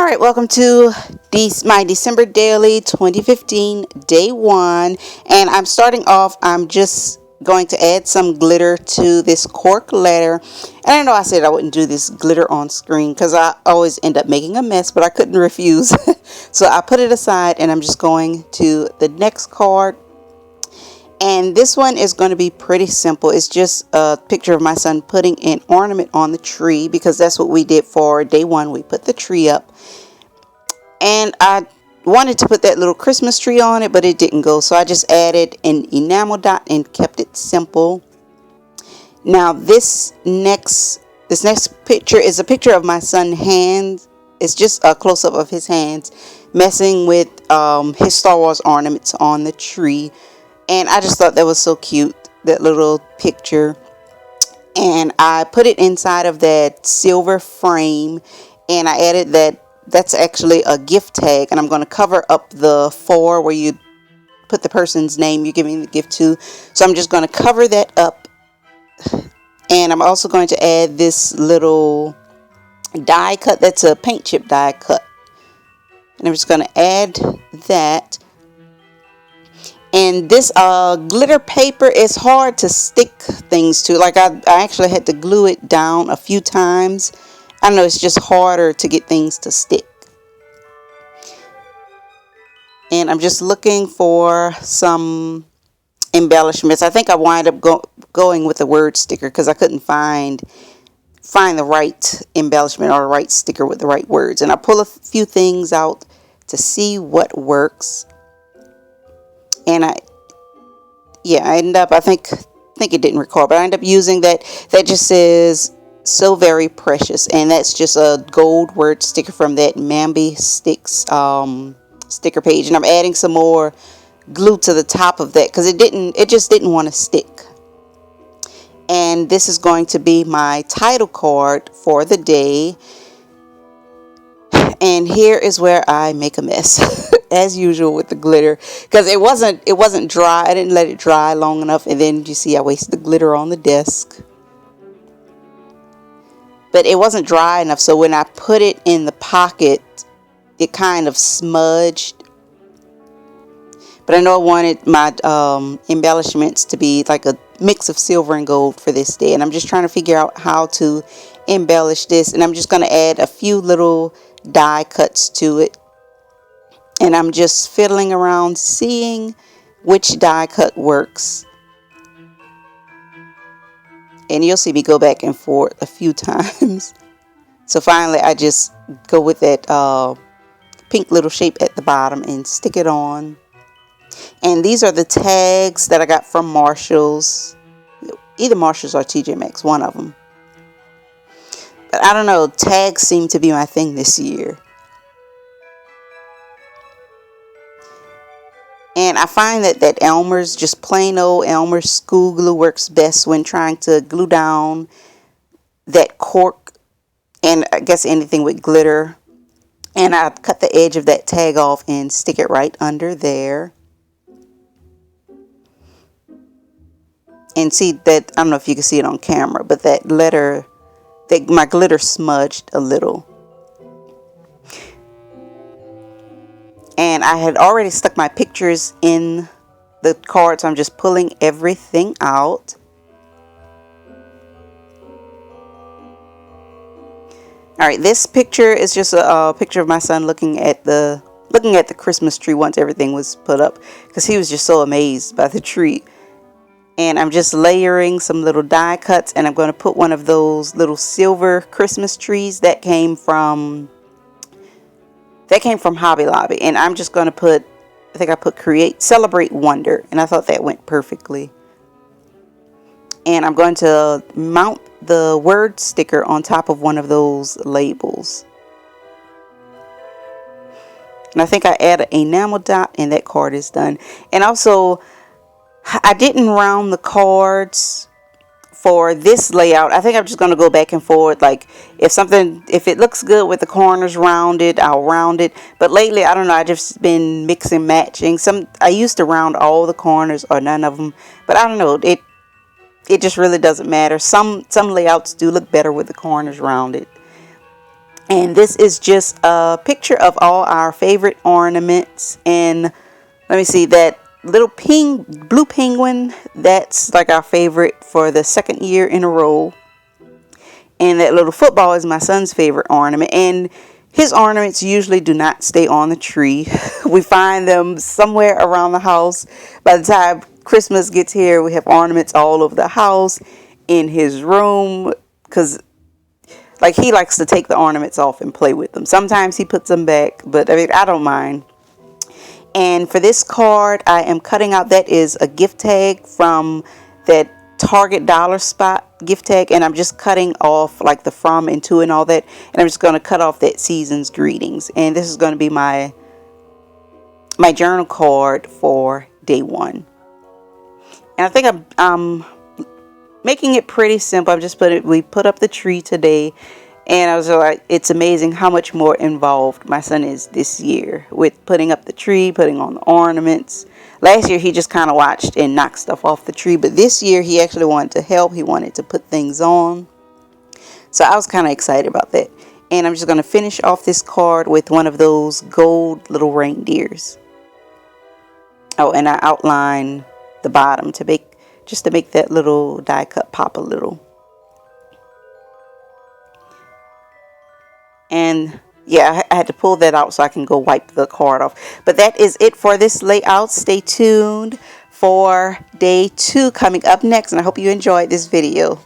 All right, welcome to my December Daily 2015 Day 1. And I'm starting off, I'm just going to add some glitter to this cork letter. And I know I said I wouldn't do this glitter on screen because I always end up making a mess, but I couldn't refuse. So I put it aside and I'm just going to the next card. And this one is going to be pretty simple. It's just a picture of my son putting an ornament on the tree because that's what we did for day 1. We put the tree up. And I wanted to put that little Christmas tree on it, but it didn't go. So I just added an enamel dot and kept it simple. Now this next picture is a picture of my son's hands. It's just a close-up of his hands messing with his Star Wars ornaments on the tree. And I just thought that was so cute, that little picture. And I put it inside of that silver frame. And I added that's actually a gift tag. And I'm going to cover up the 4 where you put the person's name you're giving the gift to. So I'm just going to cover that up. And I'm also going to add this little die cut. That's a paint chip die cut. And I'm just going to add that. And this glitter paper is hard to stick things to. Like I actually had to glue it down a few times. I know it's just harder to get things to stick. And I'm just looking for some embellishments. I think I wind up going with a word sticker because I couldn't find the right embellishment or the right sticker with the right words. And I pull a few things out to see what works. And I end up, I think it didn't record, but I end up using that just says so very precious, and that's just a gold word sticker from that Mambi Sticks sticker page. And I'm adding some more glue to the top of that because it just didn't want to stick. And this is going to be my title card for the day. And here is where I make a mess as usual with the glitter because it wasn't dry. I didn't let it dry long enough, and then you see I wasted the glitter on the desk. But it wasn't dry enough, so when I put it in the pocket, it kind of smudged. But I know I wanted my embellishments to be like a mix of silver and gold for this day, and I'm just trying to figure out how to embellish this. And I'm just going to add a few little die cuts to it, and I'm just fiddling around seeing which die cut works. And you'll see me go back and forth a few times. So finally I just go with that pink little shape at the bottom and stick it on. And these are the tags that I got from Marshall's, either Marshall's or TJ Maxx, one of them. But I don't know, tags seem to be my thing this year. And I find that Elmer's, just plain old Elmer's school glue works best when trying to glue down that cork and I guess anything with glitter. And I cut the edge of that tag off and stick it right under there. And see that, I don't know if you can see it on camera, but that letter, my glitter smudged a little. And I had already stuck my pictures in the card, so I'm just pulling everything out. Alright, this picture is just a picture of my son looking at the Christmas tree once everything was put up, because he was just so amazed by the tree. And I'm just layering some little die cuts, and I'm going to put one of those little silver Christmas trees that came from Hobby Lobby. And I'm just going to put, I think I put Celebrate Wonder, and I thought that went perfectly. And I'm going to mount the word sticker on top of one of those labels. And I think I add an enamel dot, and that card is done. And also, I didn't round the cards for this layout. I think I'm just going to go back and forth. Like if it looks good with the corners rounded, I'll round it. But lately, I don't know, I just been mixing matching. I used to round all the corners or none of them, but I don't know, it just really doesn't matter. Some layouts do look better with the corners rounded. And this is just a picture of all our favorite ornaments. And let me see, that little blue penguin, that's like our favorite for the second year in a row. And that little football is my son's favorite ornament. And his ornaments usually do not stay on the tree. We find them somewhere around the house. By the time Christmas gets here, we have ornaments all over the house, in his room, because like he likes to take the ornaments off and play with them. Sometimes he puts them back, but I mean, I don't mind. And for this card, I am cutting out, that is a gift tag from that Target dollar spot gift tag, and I'm just cutting off like the from and to and all that, and I'm just going to cut off that season's greetings. And this is going to be my journal card for day 1. And I think I'm making it pretty simple. We put up the tree today, and I was like, it's amazing how much more involved my son is this year with putting up the tree, putting on the ornaments. Last year he just kind of watched and knocked stuff off the tree, but this year he actually wanted to help. He wanted to put things on. So I was kind of excited about that. And I'm just going to finish off this card with one of those gold little reindeers. Oh, and I outline the bottom to make that little die cut pop a little. And yeah, I had to pull that out so I can go wipe the card off. But that is it for this layout. Stay tuned for day 2 coming up next, and I hope you enjoyed this video.